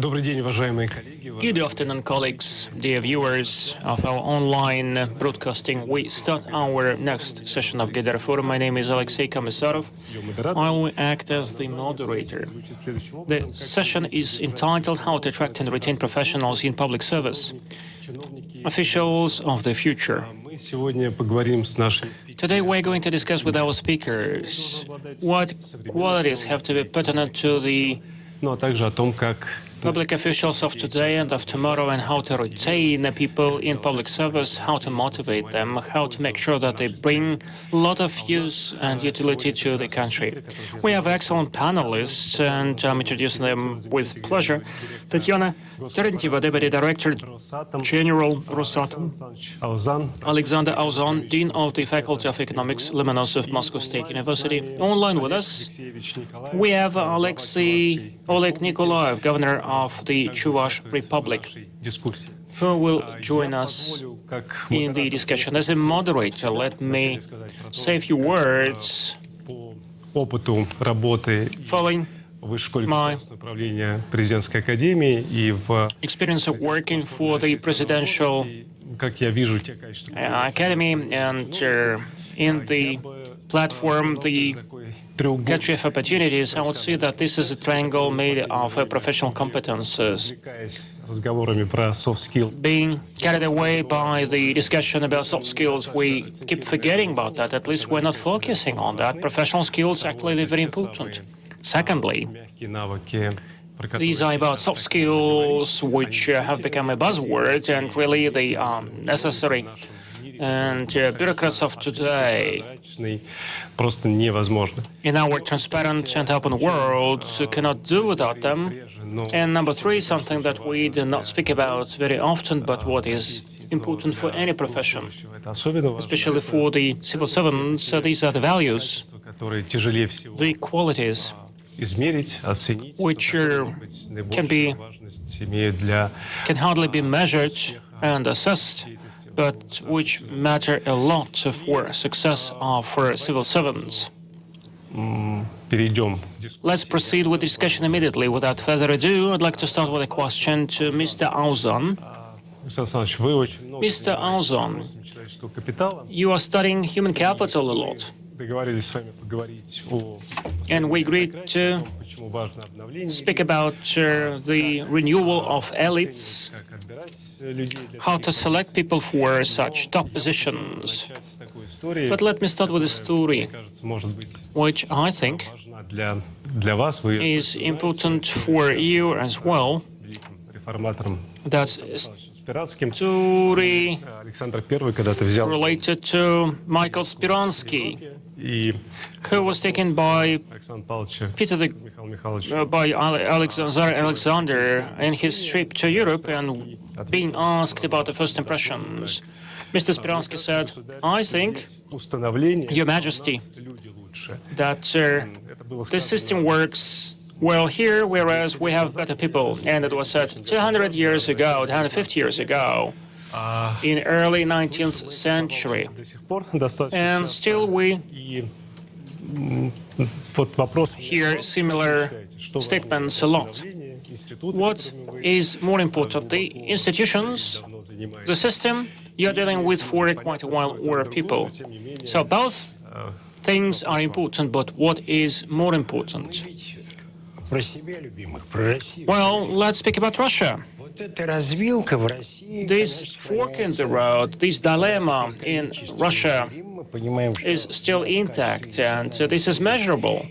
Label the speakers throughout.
Speaker 1: Good afternoon, colleagues, dear viewers of our online broadcasting. We start our next session of Gather Forum. My name is Alexey Komissarov. I will act as the moderator. The session is entitled How to Attract and Retain Professionals in Public Service, Officials of the Future. Today we're going to discuss with our speakers what qualities have to be pertinent to the public officials of today and of tomorrow, and how to retain people in public service, how to motivate them, how to make sure that they bring a lot of use and utility to the country. We have excellent panelists, and I'm introducing them with pleasure. Tatyana, Terentyeva, Deputy Director General ROSATOM. Alexander Auzan, Dean of the Faculty of Economics, Lomonosov, Moscow State University. Online with us, we have Alexey, Oleg, Nikolaev, Governor of the Chuvash Republic, who will join us in the discussion. As a moderator, let me say a few words following my experience of working for the Presidential Academy and in the platform, the country of opportunities. I would say that this is a triangle made of professional competences. Being carried away by the discussion about soft skills, we keep forgetting about that. At least we're not focusing on that. Professional skills are actually very important. Secondly, these are about soft skills, which have become a buzzword, and really they are necessary. And bureaucrats of today, in our transparent and open world, cannot do without them. And number three, something that we do not speak about very often, but what is important for any profession, especially for the civil servants, these are the values, the qualities which can hardly be measured and assessed, but which matter a lot for success of civil servants. Let's proceed with discussion immediately. Without further ado, I'd like to start with a question to Mr. Auzan. Mr. Auzan, you are studying human capital a lot. And we agreed to speak about the renewal of elites, how to select people for such top positions. But let me start with a story, which I think is important for you as well. That's a story related to Michael Spiransky, who was taken by Alexander in his trip to Europe and being asked about the first impressions. Mr. Spiransky said, "I think, Your Majesty, that the system works well here, whereas we have better people." And it was said 200 years ago, 250 years ago, in early 19th century. And still we hear similar statements a lot. What is more important, the institutions, the system you're dealing with for quite a while, or people? So both things are important, but what is more important? Well, let's speak about Russia. This fork in the road, this dilemma in Russia is still intact, and this is measurable.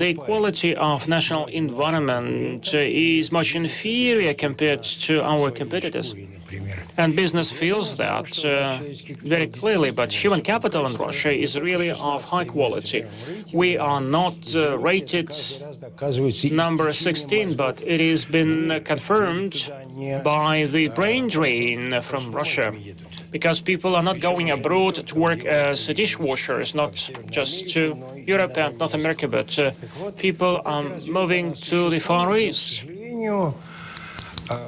Speaker 1: The quality of national environment is much inferior compared to our competitors. And business feels that very clearly, but human capital in Russia is really of high quality. We are not rated number 16, but it has been confirmed by the brain drain from Russia, because people are not going abroad to work as dishwashers, not just to Europe and North America, but people are moving to the Far East.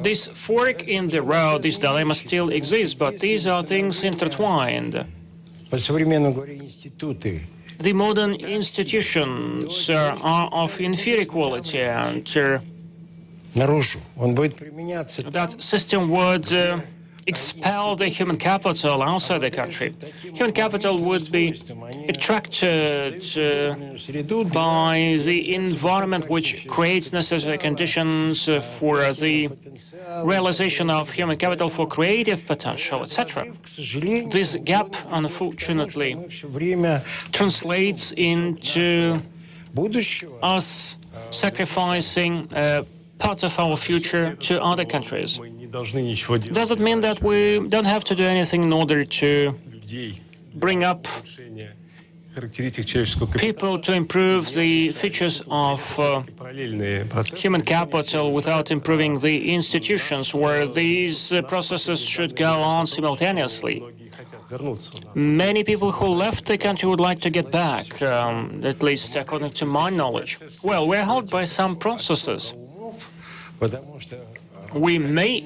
Speaker 1: This fork in the road, this dilemma still exists, but these are things intertwined. The modern institutions are of inferior quality, and that system would expel the human capital outside the country. Human capital would be attracted by the environment which creates necessary conditions for the realization of human capital for creative potential, etc. This gap, unfortunately, translates into us sacrificing part of our future to other countries. Does it mean that we don't have to do anything in order to bring up people to improve the features of human capital without improving the institutions where these processes should go on simultaneously? Many people who left the country would like to get back, at least according to my knowledge. Well, we're held by some processes. We may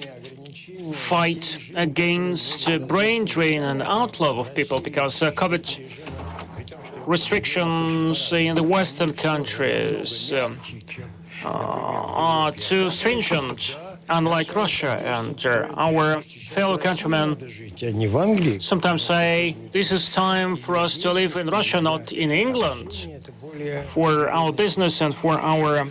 Speaker 1: fight against brain drain and outflow of people because COVID restrictions in the Western countries are too stringent, unlike Russia. And our fellow countrymen sometimes say, this is time for us to live in Russia, not in England, for our business and for our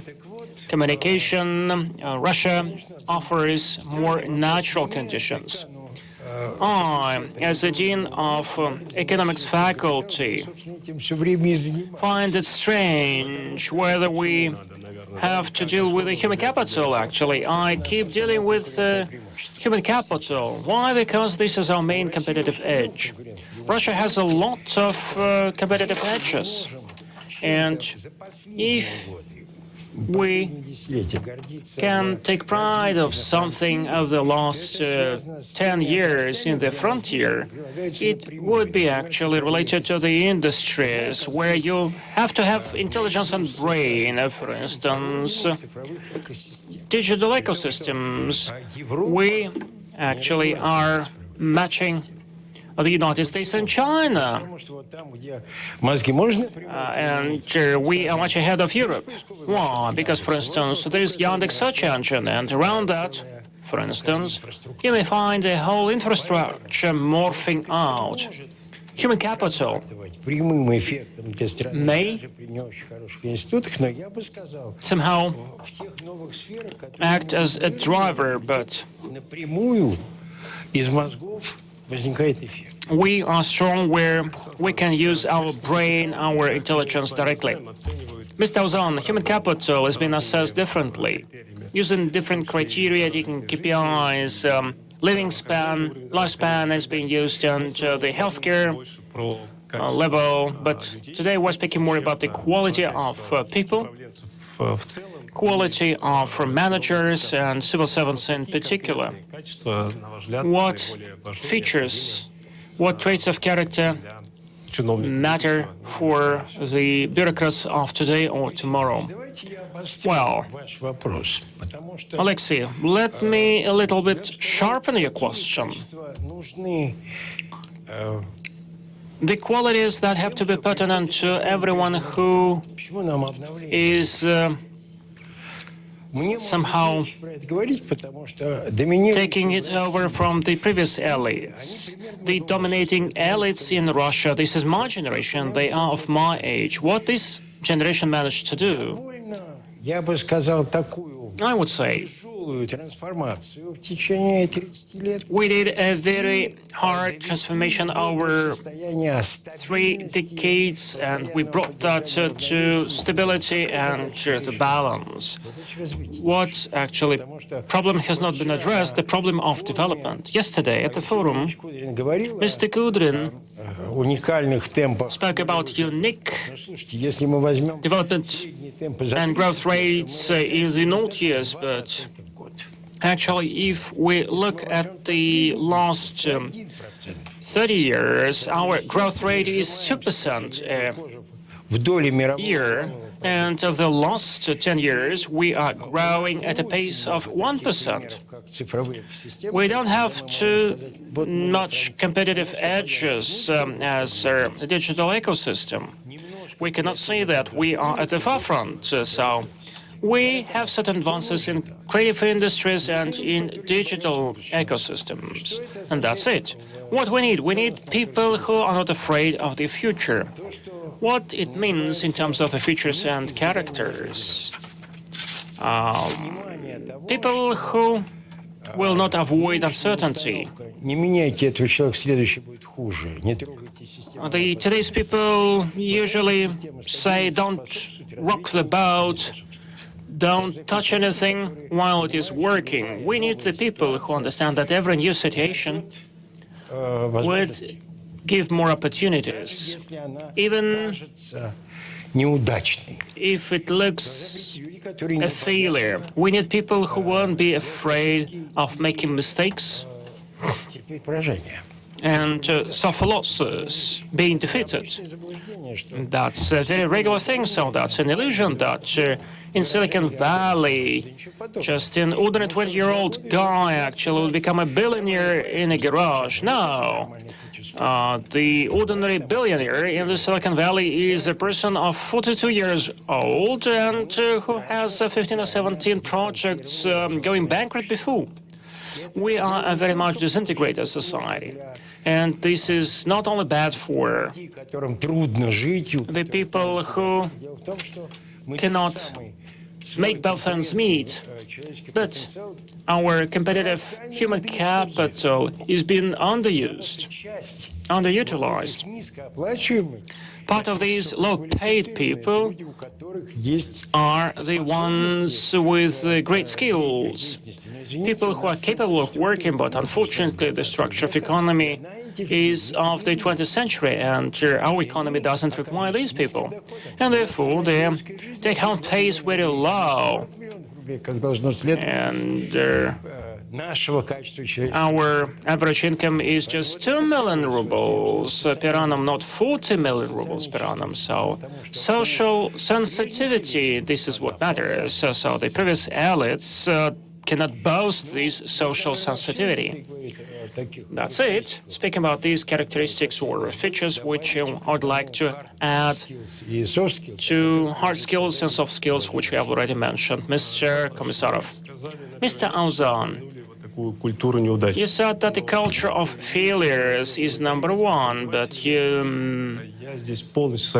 Speaker 1: communication. Russia offers more natural conditions. I, as a dean of economics faculty, find it strange whether we have to deal with the human capital, actually. I keep dealing with human capital. Why? Because this is our main competitive edge. Russia has a lot of competitive edges. And if we can take pride of something of the last 10 years in the frontier, it would be actually related to the industries where you have to have intelligence and brain. For instance, digital ecosystems. We actually are matching the United States and China. And we are much ahead of Europe. Why? Because, for instance, there is Yandex search engine, and around that, for instance, you may find a whole infrastructure morphing out. Human capital may somehow act as a driver, but we are strong where we can use our brain, our intelligence directly. Mr. Auzan, human capital has been assessed differently, using different criteria, taking KPIs, lifespan has been used, and the healthcare level. But today we're speaking more about the quality of people, quality of managers and civil servants in particular. What features, what traits of character matter for the bureaucrats of today or tomorrow? Well, Alexey, let me a little bit sharpen your question. The qualities that have to be pertinent to everyone who is somehow taking it over from the previous elites. The dominating elites in Russia, this is my generation, they are of my age. What this generation managed to do, I would say, we did a very hard transformation over 3 decades, and we brought that to stability and the balance. What actually problem has not been addressed, the problem of development. Yesterday at the forum, Mr. Kudrin spoke about unique development and growth rates in the North years, but actually, if we look at the last 30 years, our growth rate is 2% a year, and of the last 10 years, we are growing at a pace of 1%. We don't have too much competitive edges as a digital ecosystem. We cannot say that we are at the forefront, so We have certain advances in creative industries and in digital ecosystems, and that's it. What we need people who are not afraid of the future. What it means in terms of the features and characters. People who will not avoid uncertainty. Today's people usually say, don't rock the boat, don't touch anything while it is working. We need the people who understand that every new situation would give more opportunities, even if it looks a failure. We need people who won't be afraid of making mistakes and suffer losses, being defeated. That's a very regular thing, so that's an illusion that in Silicon Valley, just an ordinary 20-year-old guy actually will become a billionaire in a garage. No. The ordinary billionaire in the Silicon Valley is a person of 42 years old and who has 15 or 17 projects going bankrupt before. We are a very much disintegrated society. And this is not only bad for the people who cannot make both ends meet, but our competitive human capital is being underutilized. Part of these low-paid people are the ones with great skills, people who are capable of working, but unfortunately the structure of economy is of the 20th century, and our economy doesn't require these people. And therefore, their take-home pay is very low. And our average income is just 2 million rubles per annum, not 40 million rubles per annum. So social sensitivity, this is what matters. So the previous elites cannot boast this social sensitivity. That's it. Speaking about these characteristics or features which I would like to add to hard skills and soft skills, which we have already mentioned. Mr. Komissarov. Mr. Auzan, you said that the culture of failures is number one, but you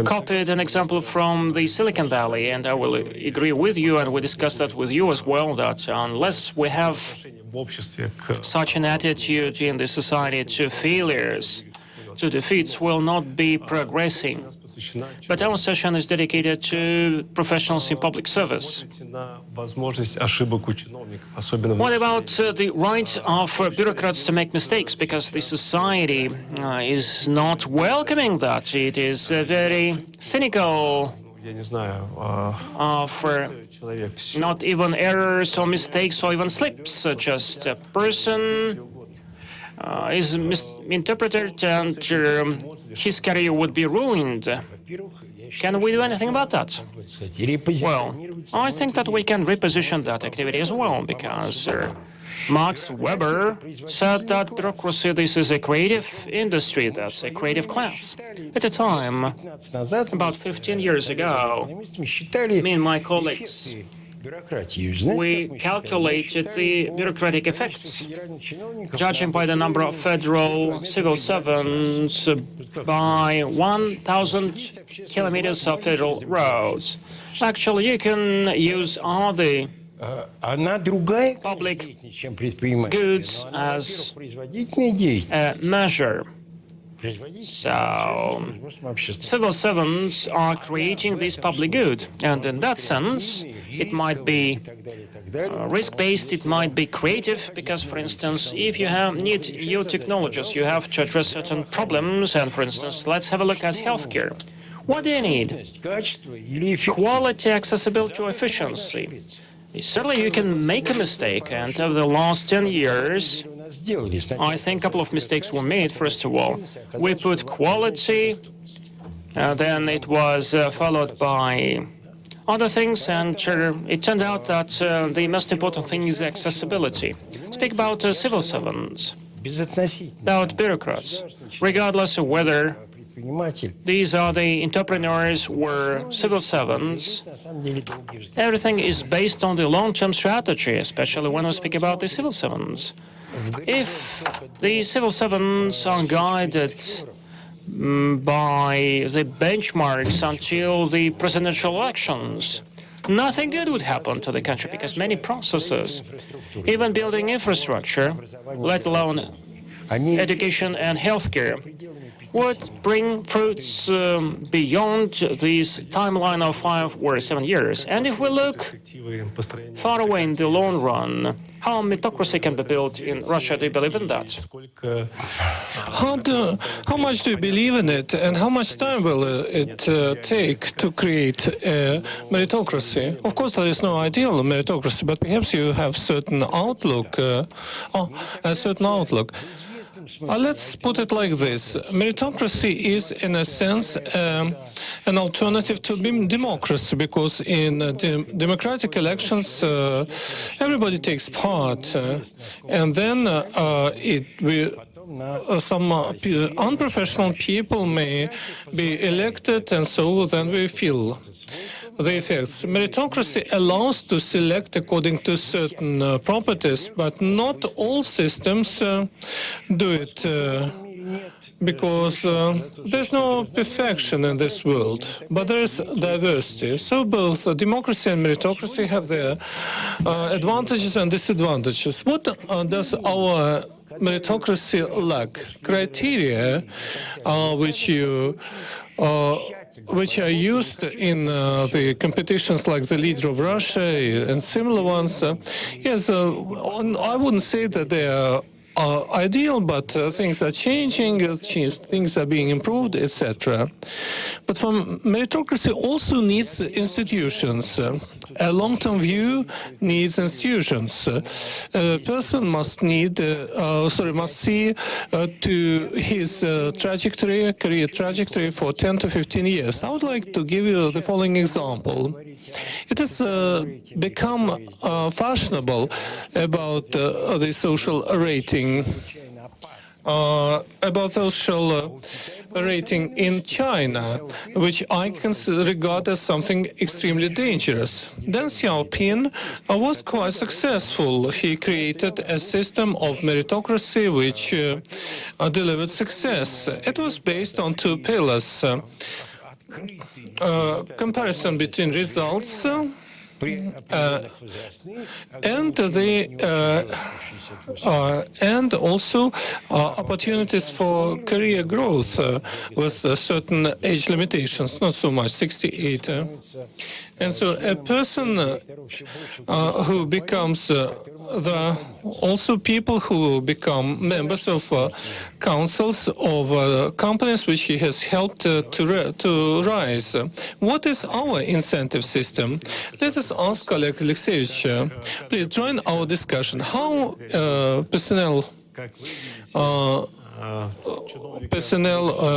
Speaker 1: copied an example from the Silicon Valley, and I will agree with you, and we discussed that with you as well, that unless we have such an attitude in the society to failures, to defeats, will not be progressing. But our session is dedicated to professionals in public service. What about the right of bureaucrats to make mistakes? Because the society is not welcoming that. It is very cynical of not even errors or mistakes or even slips. Just a person is misinterpreted and his career would be ruined. Can we do anything about that? Well, I think that we can reposition that activity as well, because Max Weber said that bureaucracy, this is a creative industry, that's a creative class. At a time, about 15 years ago, me and my colleagues, we calculated the bureaucratic effects, judging by the number of federal civil servants by 1,000 kilometers of federal roads. Actually, you can use all the public goods as a measure. So, civil servants are creating this public good, and in that sense, it might be risk-based, it might be creative, because, for instance, if you need new technologies, you have to address certain problems, and, for instance, let's have a look at healthcare. What do you need? Quality, accessibility, or efficiency? Certainly, you can make a mistake, and over the last 10 years, I think a couple of mistakes were made. First of all, we put quality, then it was followed by other things, and it turned out that the most important thing is accessibility. Speak about civil servants, about bureaucrats, regardless of whether These are the entrepreneurs or civil servants. Everything is based on the long-term strategy, especially when we speak about the civil servants. If the civil servants are guided by the benchmarks until the presidential elections, nothing good would happen to the country, because many processes, even building infrastructure, let alone education and healthcare, would bring fruits beyond this timeline of 5 or 7 years. And if we look far away in the long run, how meritocracy can be built in Russia, do you believe in that?
Speaker 2: How much do you believe in it, and how much time will it take to create a meritocracy? Of course, there is no ideal meritocracy, but perhaps you have certain outlook, a certain outlook. Let's put it like this. Meritocracy is, in a sense, an alternative to democracy, because in democratic elections, everybody takes part, and then some unprofessional people may be elected, and so then we feel the effects. Meritocracy allows to select according to certain properties, but not all systems do it, because there's no perfection in this world, but there is diversity. So both democracy and meritocracy have their advantages and disadvantages. What does our meritocracy lack? Criteria which are used in the competitions like the Leader of Russia and similar ones. Yes, I wouldn't say that they are ideal, but things are changing, things are being improved, etc. But from meritocracy also needs institutions. A long-term view needs institutions. A person must see to his career trajectory for 10 to 15 years. I would like to give you the following example. It has become fashionable about the social rating. About social rating in China, which I regard as something extremely dangerous. Deng Xiaoping was quite successful. He created a system of meritocracy which delivered success. It was based on two pillars. Comparison between results and also opportunities for career growth with certain age limitations, not so much, 68. And so a person who becomes also people who become members of councils of companies which he has helped to rise. What is our incentive system? Let us ask Alexey. Please join our discussion. How personnel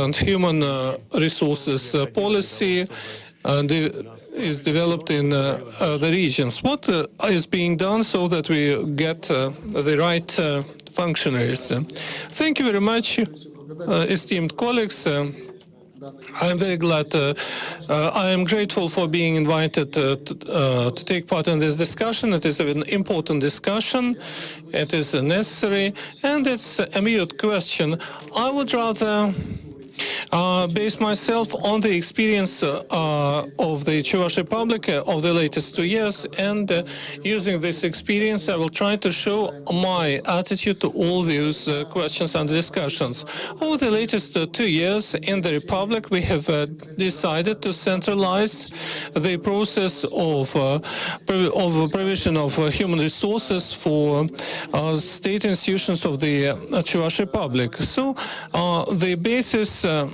Speaker 2: and human resources policy is developed in the regions. What is being done so that we get the right functionaries? Thank you very much, esteemed colleagues. I'm very glad. I am grateful for being invited to take part in this discussion. It is an important discussion. It is necessary, and it's a immediate question. I would rather base myself on the experience of the Chuvash Republic of the latest 2 years, and using this experience, I will try to show my attitude to all those questions and discussions. Over the latest 2 years in the Republic, we have decided to centralize the process of provision of human resources for state institutions of the Chuvash Republic. So the basis of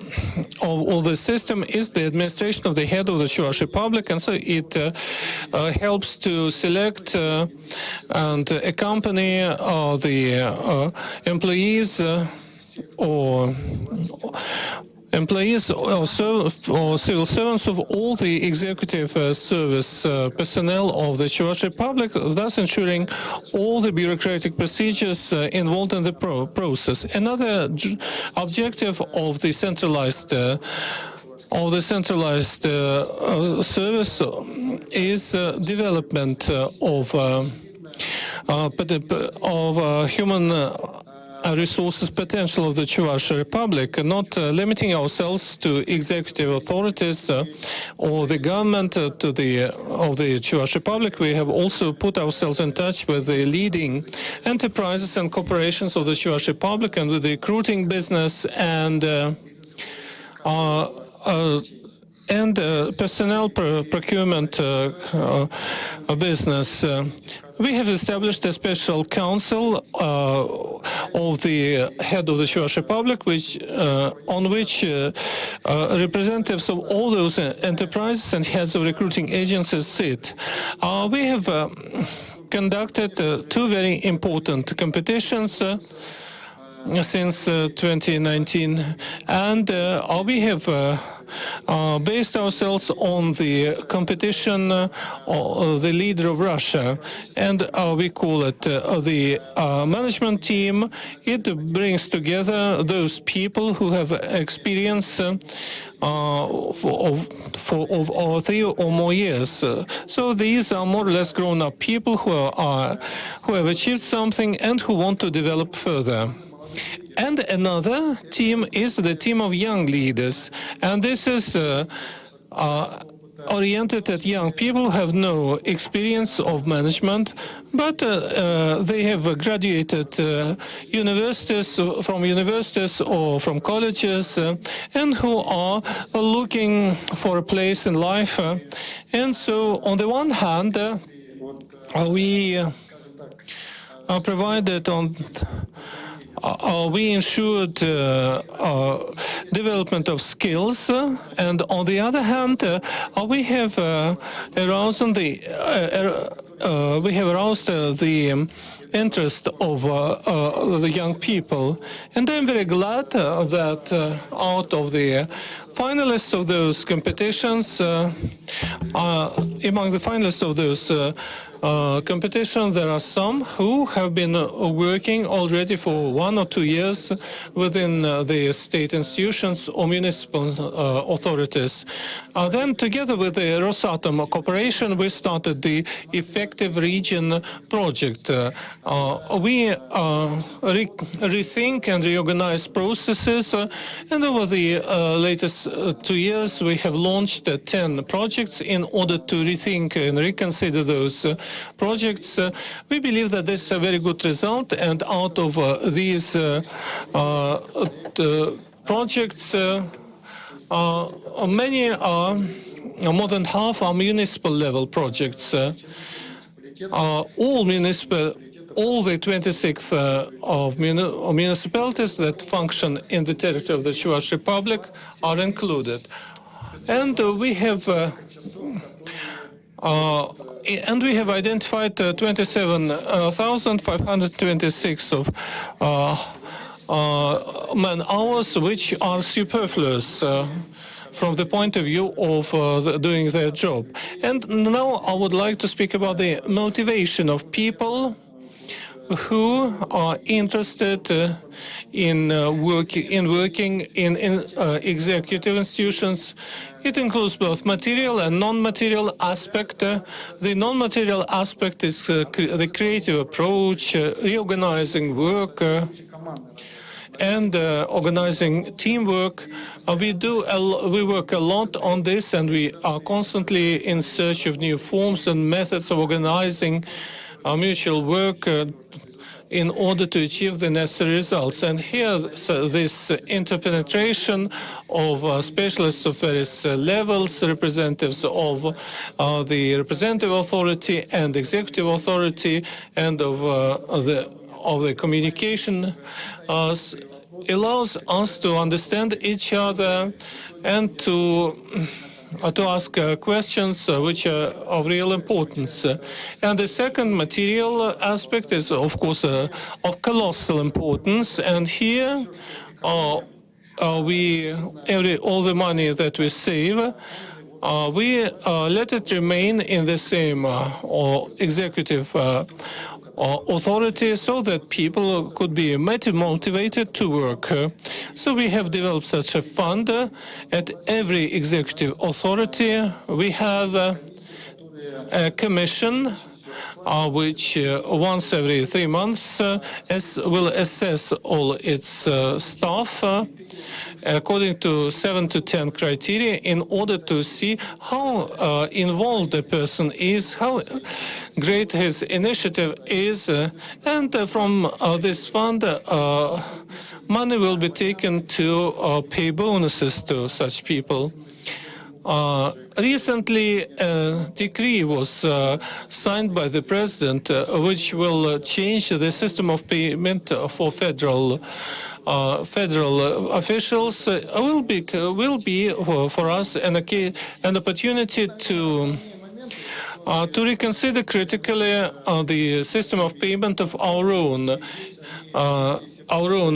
Speaker 2: all the system is the administration of the head of the Chuvash Republic, and so it helps to select and accompany the employees or employees or civil servants of all the executive service personnel of the Chuvash Republic, thus ensuring all the bureaucratic procedures involved in the process. Another objective of the centralized service is development of human resources potential of the Chuvash Republic, not limiting ourselves to executive authorities or the government of the Chuvash Republic. We have also put ourselves in touch with the leading enterprises and corporations of the Chuvash Republic and with the recruiting business and personnel procurement business. We have established a special council of the head of the Chuvash Republic, on which representatives of all those enterprises and heads of recruiting agencies sit. We have conducted two very important competitions since 2019, and we have based ourselves on the competition of the leader of Russia, and we call it the management team. It brings together those people who have experience of 3 or more years. So these are more or less grown-up people who have achieved something and who want to develop further. And another team is the team of young leaders, and this is oriented at young people who have no experience of management, but they have graduated from universities or from colleges, and who are looking for a place in life. And so, on the one hand, we provided we ensured development of skills, and on the other hand, we have aroused the interest of the young people. And I'm very glad that out of the finalists of those competitions, among the finalists of those competition, there are some who have been working already for 1 or 2 years within the state institutions or municipal authorities. Then, together with the ROSATOM cooperation, we started the Effective Region project. We rethink and reorganize processes, and over the latest 2 years, we have launched 10 projects in order to rethink and reconsider those projects. We believe that this is a very good result, and out of these projects, many are, more than half are municipal level projects. All the 26 of municipalities that function in the territory of the Chuvash Republic are included. And we have identified 27,526 of man-hours which are superfluous from the point of view of doing their job. And now I would like to speak about the motivation of people who are interested in working in executive institutions. It includes both material and non-material aspect. The non-material aspect is the creative approach, reorganizing work, and organizing teamwork. We work a lot on this, and we are constantly in search of new forms and methods of organizing mutual work in order to achieve the necessary results. And here, this interpenetration of specialists of various levels, representatives of the representative authority and executive authority, and of the communication, allows us to understand each other and to ask questions which are of real importance. And the second material aspect is, of course, of colossal importance. And here, all the money that we save, we let it remain in the same or executive authority so that people could be motivated to work. So we have developed such a fund at every executive authority. We have a commission which once every 3 months will assess all its staff according to 7 to 10 criteria in order to see how involved the person is, how great his initiative is, and from this fund money will be taken to pay bonuses to such people. Recently, a decree was signed by the president, which will change the system of payment for federal officials. Will be for us an opportunity to reconsider critically the system of payment of our own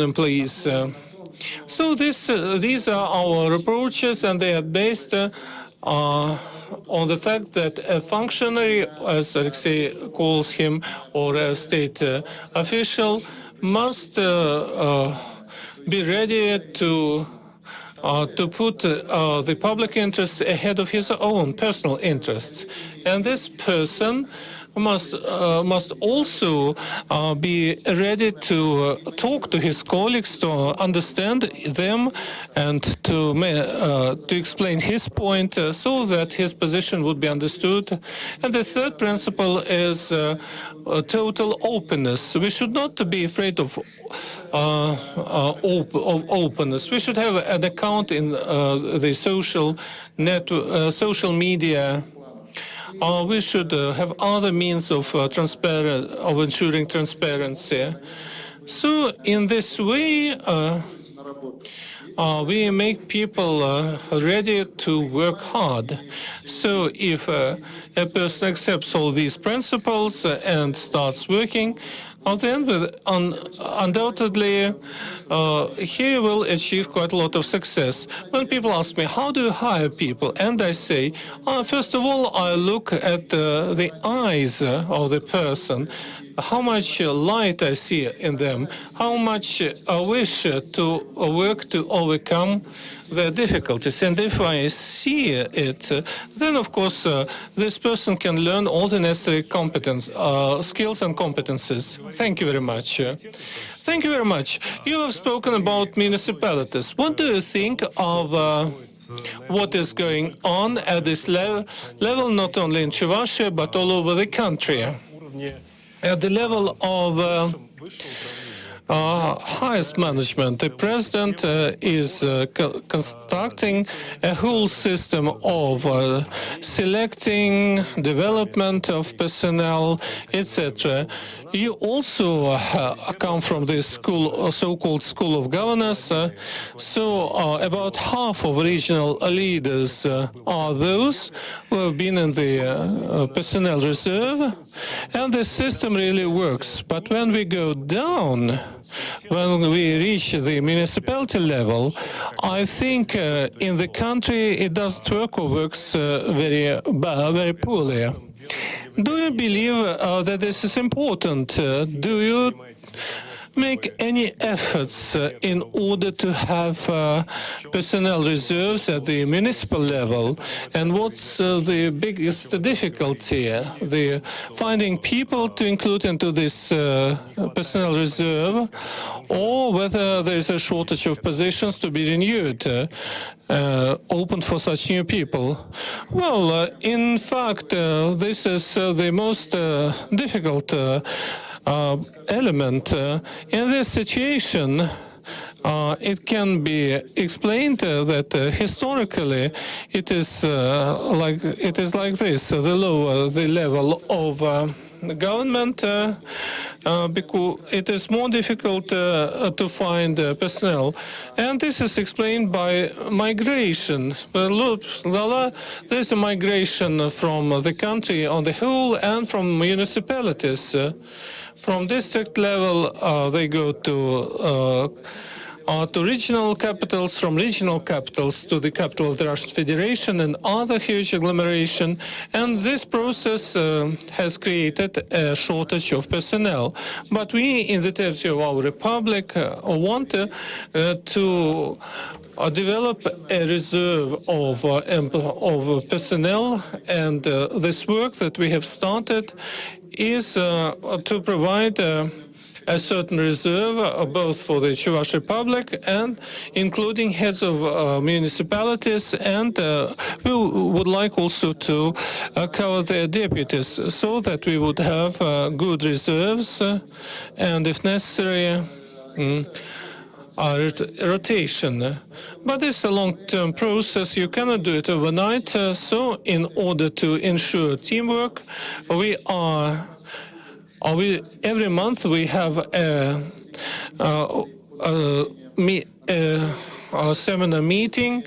Speaker 2: employees. So these are our approaches, and they are based on the fact that a functionary, as Alexey calls him, or a state official, must be ready to put the public interests ahead of his own personal interests, and this person must also be ready to talk to his colleagues, to understand them, and to explain his point so that his position would be understood. And the third principle is total openness. We should not be afraid of openness. We should have an account in the social media. We should have other means of ensuring transparency. So in this way, we make people ready to work hard. So if a person accepts all these principles and starts working, then undoubtedly he will achieve quite a lot of success. When people ask me, how do you hire people? And I say, first of all, I look at the eyes of the person, how much light I see in them, how much I wish to work to overcome the difficulties. And if I see it, then of course this person can learn all the necessary skills and competences. Thank you very much. Thank you very much. You have spoken about municipalities. What do you think of what is going on at this level, not only in Chuvash, but all over the country? At the level of highest management, the president is constructing a whole system of selecting, development of personnel, etc. You also come from this school, so-called School of Governors. So about half of regional leaders are those who have been in the personnel reserve, and the system really works. But when we go down, when we reach the municipality level, I think in the country it doesn't work or works very poorly. Do you believe that this is important? Do you make any efforts in order to have personnel reserves at the municipal level? And what's the biggest difficulty? The finding people to include into this personnel reserve, or whether there is a shortage of positions to be renewed, open for such new people? Well, in fact, this is the most difficult element. In this situation, it can be explained that historically it is like this: the lower the level of government, because it is more difficult to find personnel, and this is explained by migration. There's a migration from the country on the whole and from municipalities. From district level, they go to to regional capitals, from regional capitals to the capital of the Russian Federation and other huge agglomeration. And this process has created a shortage of personnel. But we, in the territory of our republic, want to develop a reserve of personnel, and this work that we have started is to provide a certain reserve both for the Chuvash Republic and including heads of municipalities, and we would like also to cover their deputies so that we would have good reserves and, if necessary, rotation. But it's a long-term process. You cannot do it overnight. So in order to ensure teamwork, every month we have a seminar meeting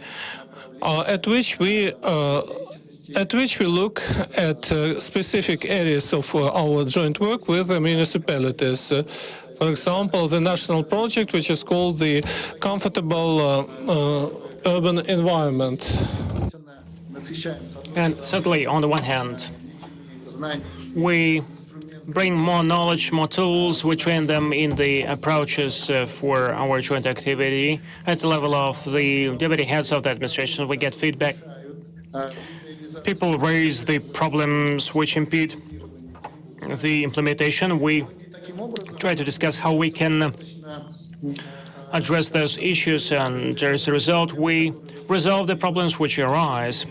Speaker 2: at which we look at specific areas of our joint work with the municipalities. For example, the national project, which is called the Comfortable Urban Environment.
Speaker 1: And certainly, on the one hand, we bring more knowledge, more tools, we train them in the approaches for our joint activity. At the level of the deputy heads of the administration, we get feedback. People raise the problems which impede the implementation. We try to discuss how we can address those issues, and as a result, we resolve the problems which arise.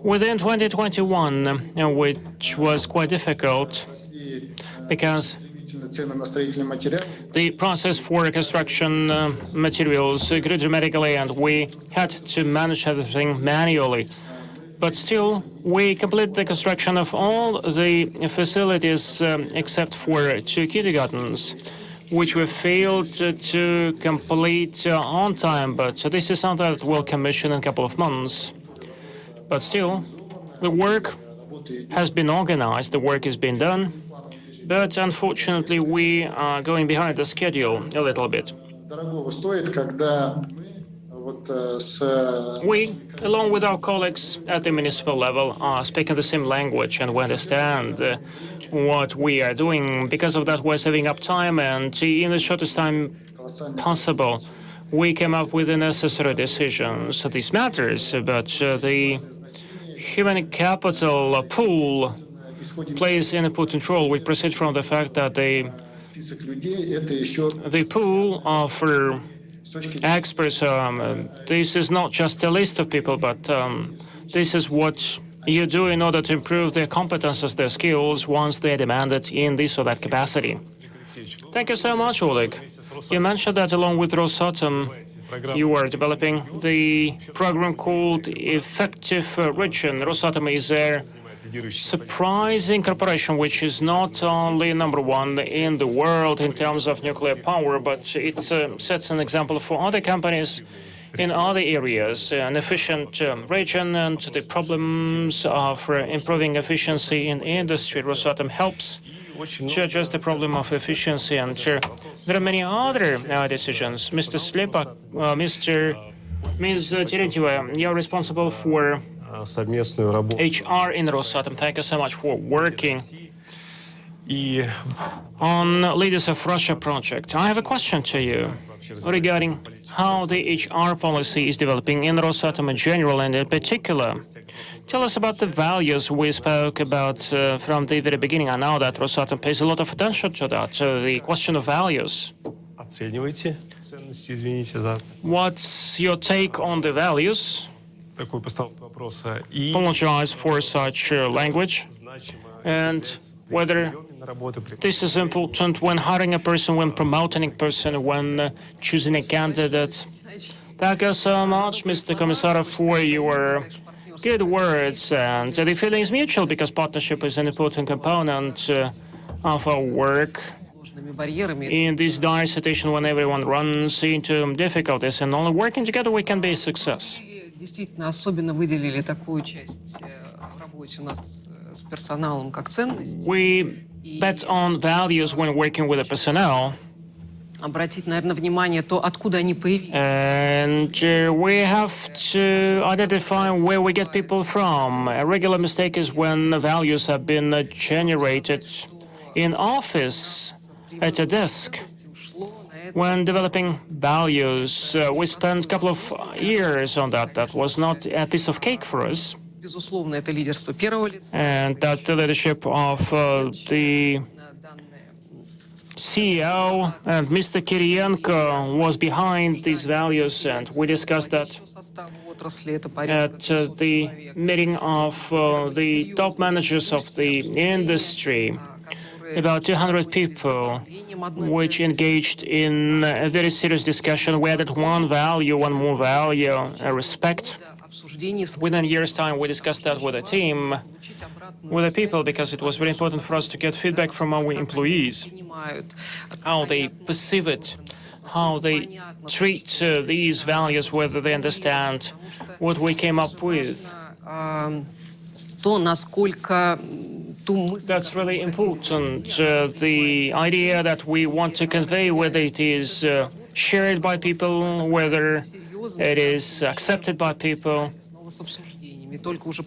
Speaker 1: Within 2021, which was quite difficult, because the process for construction materials grew dramatically, and we had to manage everything manually. But still, we completed the construction of all the facilities except for 2 kindergartens, which we failed to complete on time. But this is something that we'll commission in a couple of months. But still, the work has been organized, the work is being done. But unfortunately, we are going behind the schedule a little bit. We, along with our colleagues at the municipal level, are speaking the same language, and we understand what we are doing. Because of that, we're saving up time, and in the shortest time possible, we came up with the necessary decisions. So this matters, but the human capital pool plays an important role. We proceed from the fact that the pool of experts, this is not just a list of people, but this is what you do in order to improve their competences, their skills, once they're demanded in this or that capacity. Thank you so much, Oleg. You mentioned that along with ROSATOM, you are developing the program called Effective Region. ROSATOM is a surprising corporation which is not only #1 in the world in terms of nuclear power, but it sets an example for other companies in other areas, an efficient region, and the problems of improving efficiency in industry. ROSATOM helps to address the problem of efficiency, and there are many other decisions. Mr. Slepak, Ms. Terentyeva, you're responsible for HR in ROSATOM. Thank you so much for working on Leaders of Russia project. I have a question to you regarding how the HR policy is developing in ROSATOM in general and in particular. Tell us about the values we spoke about from the very beginning. I know that ROSATOM pays a lot of attention to that, to the question of values. What's your take on the values? Apologize for such language, and whether this is important when hiring a person, when promoting a person, when choosing a candidate. Thank you so much, Mr. Komissarov, for your good words. And the feeling is mutual, because partnership is an important component of our work in this dire situation when everyone runs into difficulties, and only working together we can be a success.
Speaker 3: Действительно, особенно выделили такую часть в работе у нас с персоналом как ценность.
Speaker 1: We bet on values when working with the personnel,
Speaker 3: обратить, наверное, внимание, то, откуда они появились.
Speaker 1: And we have to identify where we get people from. A regular mistake is when the values have been generated in office, at a desk. When developing values, we spent a couple of years on that. That was not a piece of cake for us.
Speaker 3: Безусловно, это лидерство первого лица.
Speaker 1: And that's the leadership of the CEO, and Mr. Kirienko was behind these values, and we discussed that at the meeting of the top managers of the industry, about 200 people, which engaged in a very serious discussion. We added one more value, respect. Within a year's time, we discussed that with the team, with the people, because it was very important for us to get feedback from our employees, how they perceive it, how they treat these values, whether they understand what we came up with. That's really important. The idea that we want to convey, whether it is shared by people, whether it is accepted by people.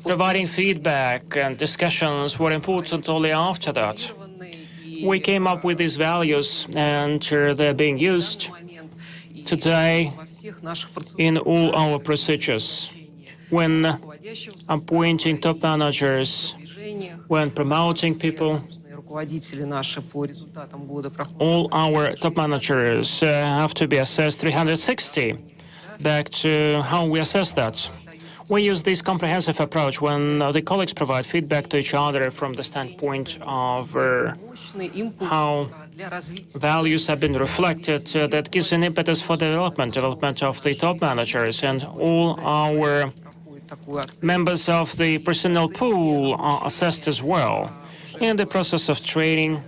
Speaker 1: Providing feedback and discussions were important only after that. We came up with these values, and they're being used today in all our procedures. When appointing top managers, when promoting people, all our top managers have to be assessed 360, back to how we assess that. We use this comprehensive approach when the colleagues provide feedback to each other from the standpoint of how values have been reflected. That gives an impetus for development of the top managers, and all our members of the personnel pool are assessed as well. In the process of training,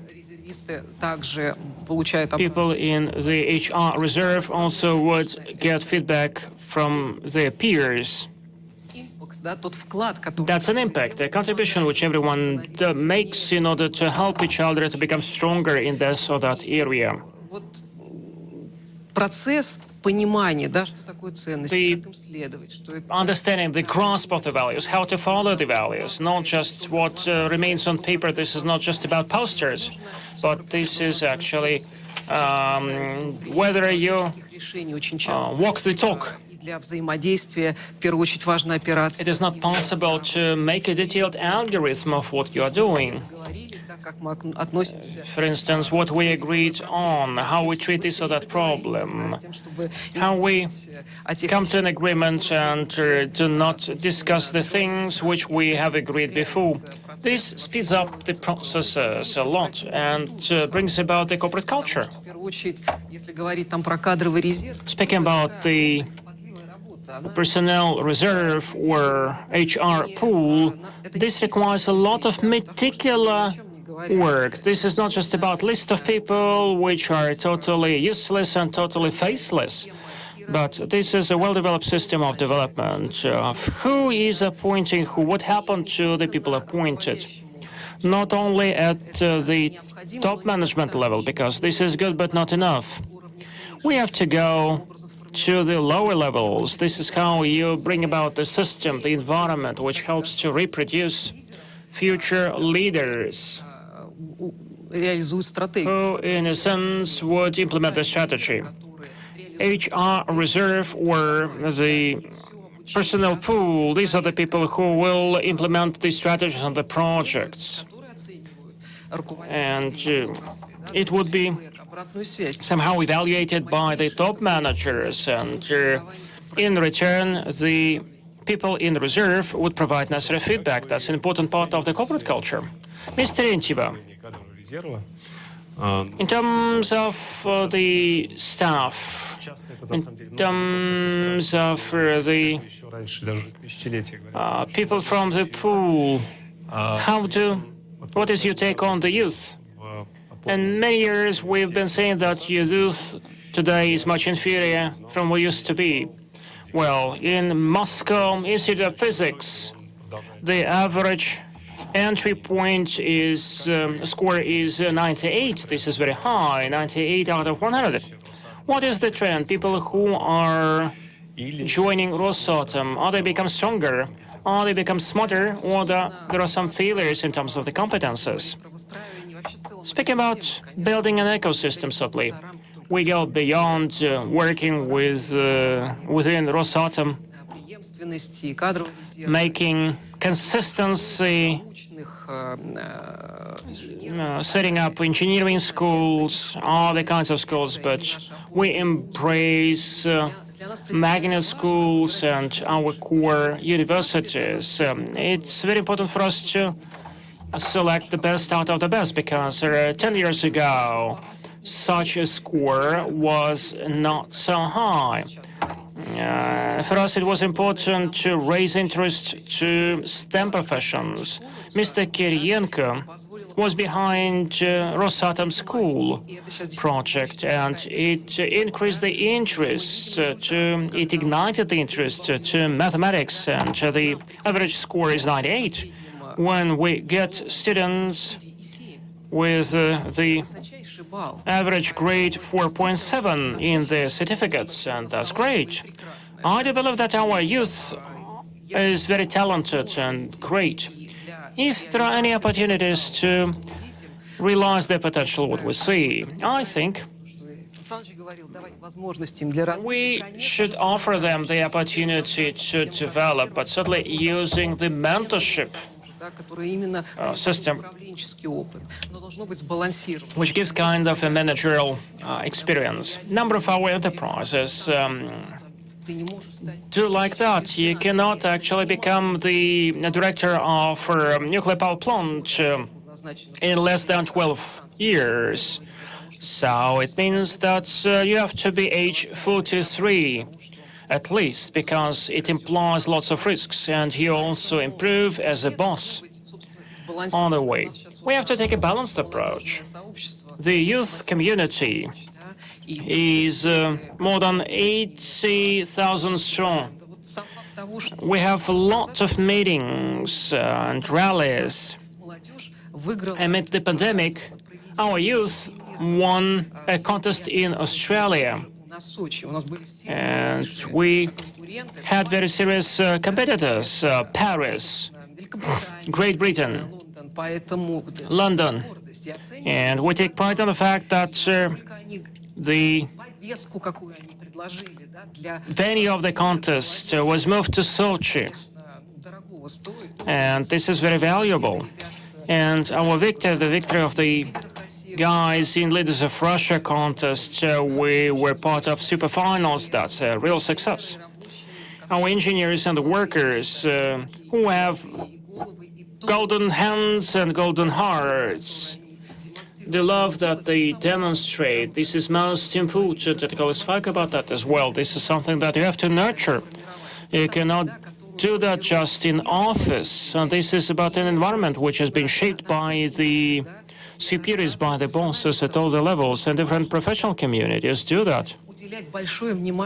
Speaker 1: people in the HR reserve also would get feedback from their peers. That's an impact, a contribution which everyone makes in order to help each other to become stronger in this or that area. The understanding, the grasp of the values, how to follow the values, not just what remains on paper. This is not just about posters, but this is actually whether you walk the talk. It is not possible to make a detailed algorithm of what you are doing. For instance, what we agreed on, how we treat this or that problem, how we come to an agreement and do not discuss the things which we have agreed before. This speeds up the processes a lot and brings about the corporate culture. Speaking about the personnel reserve or HR pool, this requires a lot of meticulous work. This is not just about list of people which are totally useless and totally faceless, but this is a well-developed system of development of who is appointing who, what happened to the people appointed, not only at the top management level, because this is good but not enough. We have to go to the lower levels. This is how you bring about the system, the environment, which helps to reproduce future leaders who, in a sense, would implement the strategy. HR reserve or the personnel pool, these are the people who will implement the strategies and the projects. And it would be somehow evaluated by the top managers, and in return, the people in reserve would provide necessary feedback. That's an important part of the corporate culture. Ms. Terentyeva, in terms of the staff, in terms of the people from the pool, what is your take on the youth? In many years, we've been saying that youth today is much inferior from what used to be. Well, in Moscow Institute of Physics, the average entry point is score is 98. This is very high, 98 out of 100. What is the trend? People who are joining ROSATOM, are they become stronger? Are they become smarter? Or there are some failures in terms of the competences? Speaking about building an ecosystem, certainly, we go beyond working with within ROSATOM, making consistency, setting up engineering schools, all the kinds of schools, but we embrace magnet schools and our core universities. It's very important for us to select the best out of the best, because 10 years ago, such a score was not so high. For us, it was important to raise interest to STEM professions. Mr. Kiryenko was behind ROSATOM School project, and it increased the interest, it ignited the interest to mathematics, and the average score is 98. When we get students with the average grade 4.7 in their certificates, and that's great. I do believe that our youth is very talented and great. If there are any opportunities to realize their potential, what we see, I think we should offer them the opportunity to develop, but certainly using the mentorship system, which gives kind of a managerial experience. Number of our enterprises do like that. You cannot actually become the director of a nuclear power plant in less than 12 years. So it means that you have to be age 43 at least, because it implies lots of risks, and you also improve as a boss on the way. We have to take a balanced approach. The youth community is more than 80,000 strong. We have a lot of meetings and rallies. Amid the pandemic, our youth won a contest in Australia, and we had very serious competitors, Paris, Great Britain, London, and we take pride in the fact that the venue of the contest was moved to Sochi, and this is very valuable. And our victor, the victory of the guys in Leaders of Russia contest, we were part of superfinals. That's a real success. Our engineers and the workers who have golden hands and golden hearts, the love that they demonstrate, this is most important. Nikolaev spoke about that as well. This is something that you have to nurture. You cannot do that just in office. And this is about an environment which has been shaped by the superiors, by the bosses at all the levels, and different professional communities do that.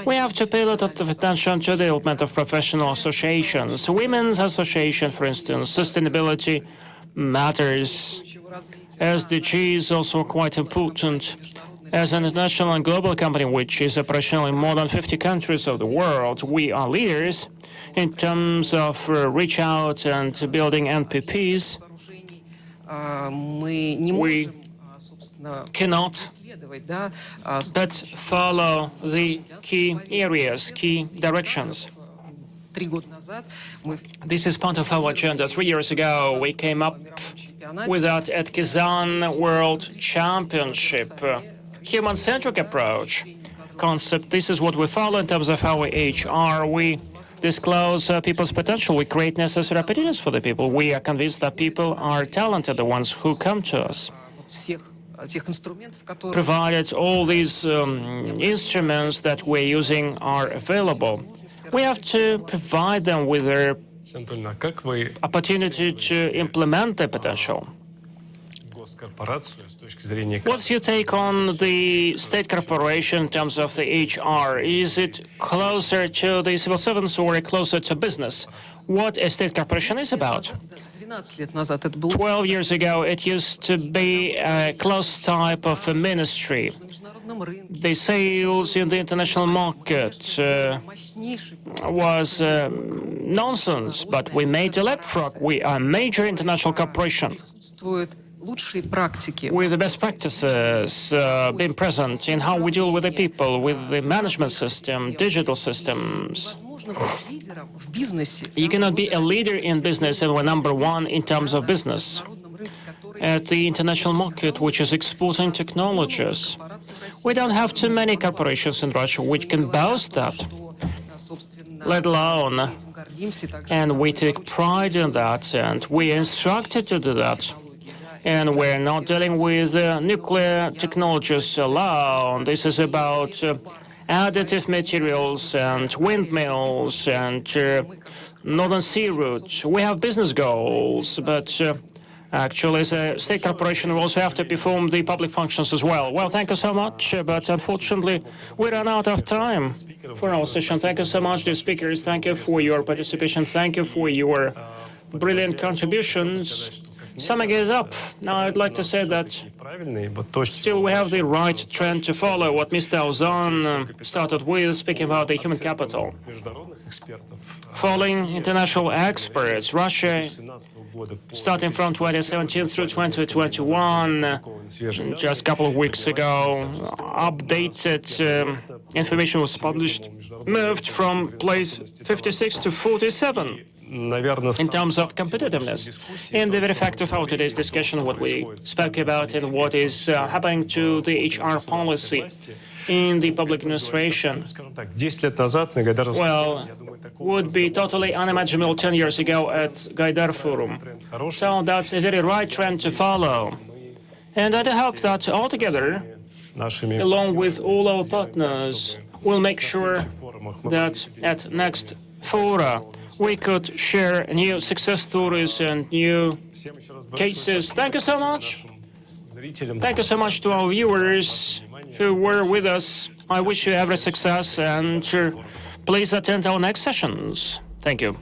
Speaker 1: We have to pay a lot of attention to the development of professional associations. Women's association, for instance, sustainability matters. SDG is also quite important. As an international and global company which is operational in more than 50 countries of the world, we are leaders in terms of reach out and building NPPs. We cannot but follow the key areas, key directions. This is part of our agenda. 3 years ago, we came up with that at Kazan World Championship. Human-centric approach concept. This is what we follow in terms of our HR. We disclose people's potential. We create necessary opportunities for the people. We are convinced that people are talented, the ones who come to us. Provided all these instruments that we're using are available, we have to provide them with their opportunity to implement their potential. What's your take on the state corporation in terms of the HR? Is it closer to the civil servants or closer to business? What a state corporation is about? 12 years ago, it used to be a close type of a ministry. The sales in the international market was nonsense, but we made a leapfrog. We are a major international corporation with the best practices being present in how we deal with the people, with the management system, digital systems. You cannot be a leader in business and we're number one in terms of business at the international market, which is exporting technologies. We don't have too many corporations in Russia which can boast that, let alone, and we take pride in that, and we are instructed to do that. And we're not dealing with nuclear technologies alone. This is about additive materials and windmills and Northern Sea route. We have business goals, but actually, as a state corporation, we also have to perform the public functions as well. Well, thank you so much, but unfortunately, we ran out of time for our session. Thank you so much, dear speakers. Thank you for your participation. Thank you for your brilliant contributions. Summing it up, now I'd like to say that still we have the right trend to follow what Mr. Auzan started with, speaking about the human capital. Following international experts, Russia, starting from 2017 through 2021, just a couple of weeks ago, updated information was published, moved from place 56 to 47. In terms of competitiveness. And the very fact of our today's discussion, what we spoke about and what is happening to the HR policy in the public administration, well, would be totally unimaginable 10 years ago at Gaidar Forum. So that's a very right trend to follow. And I hope that altogether, along with all our partners, we'll make sure that at next fora, we could share new success stories and new cases. Thank you so much. Thank you so much to our viewers who were with us. I wish you every success and please attend our next sessions. Thank you.